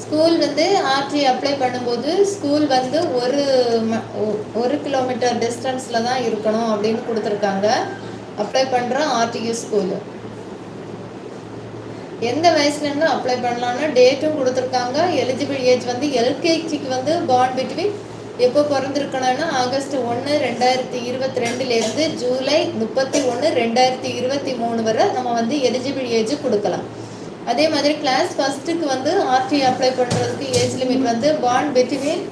School வந்து RT apply பண்ணும்போது school வந்து ஒரு கிலோமீட்டர் டிஸ்டன்ஸில் தான் இருக்கணும் அப்படின்னு கொடுத்துருக்காங்க. அப்ளை பண்ணுற ஆர்டியூ ஸ்கூலு எந்த வயசுலேருந்து அப்ளை பண்ணலான்னு டேட்டும் கொடுத்துருக்காங்க. எலிஜிபிள் ஏஜ் வந்து எல்கேஜிக்கு வந்து பார்ன் பிட்வீன் எப்போ பிறந்திருக்கணும்னா ஆகஸ்ட் 1, 2022 ஜூலை 31, 2023 வரை நம்ம வந்து எலிஜிபிள் ஏஜ் கொடுக்கலாம். அதே மாதிரி கிளாஸ் ஃபஸ்ட்டுக்கு வந்து ஆர்டி அப்ளை பண்ணுறதுக்கு ஏஜ் லிமிட் வந்து பார்ன் பிட்வீன்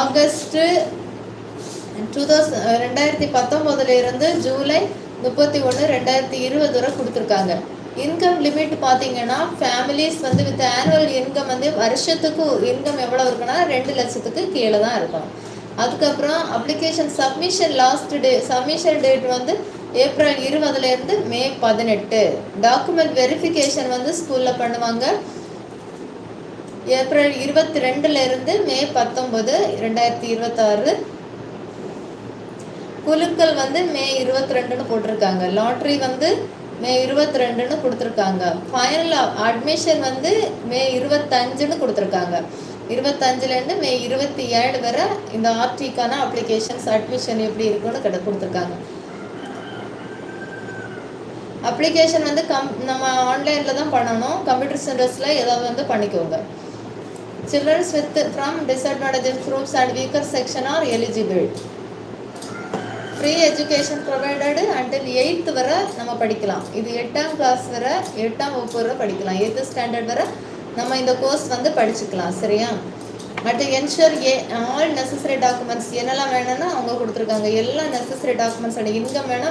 ஆகஸ்ட் 2019 ஜூலை 31, 2020 வரை கொடுத்துருக்காங்க. இன்கம் லிமிட் பார்த்தீங்கன்னா ஃபேமிலிஸ் வந்து வித் ஆனுவல் இன்கம் வந்து வருஷத்துக்கு இன்கம் எவ்வளோ இருக்குன்னா 2 லட்சத்துக்கு கீழே தான் இருக்கணும். அதுக்கப்புறம் அப்ளிகேஷன் சப்மிஷன் டேட் வந்து ஏப்ரல் 20 மே 18. டாக்குமெண்ட் வெரிஃபிகேஷன் வந்து ஸ்கூலில் பண்ணுவாங்க ஏப்ரல் 22 மே 19, 2026. குழுக்கள் வந்து மே 22 போட்டிருக்காங்க. லாட்ரி வந்து மே 22 கொடுத்துருக்காங்க. ஃபைனல் அட்மிஷன் வந்து மே 25 கொடுத்துருக்காங்க. 25 மே 27 வரை இந்த ஆர்டிக்கான அப்ளிகேஷன்ஸ் அட்மிஷன் எப்படி இருக்குன்னு கொடுத்துருக்காங்க. அப்ளிகேஷன் வந்து நம்ம ஆன்லைனில் தான் பண்ணணும். கம்ப்யூட்டர் சென்டர்ஸில் ஏதாவது வந்து பண்ணிக்கோங்க. Childrens with from disadvantage groups and weaker section are eligible. Free education provided until 8th வரை நம்ம படிக்கலாம். இது 8ஆம் கிளாஸ் வரை 8ஆம் வகுப்பு வரை படிக்கலாம். 8th ஸ்டாண்டர்ட் வரை நம்ம இந்த கோர்ஸ் வந்து படிச்சுக்கலாம். சரியா? But ensure all necessary documents என்னெல்லாம் வேணும்னா அவங்க கொடுத்துருக்காங்க. எல்லா நெசசரி டாக்குமெண்ட்ஸோட இன்கம் வேணும்.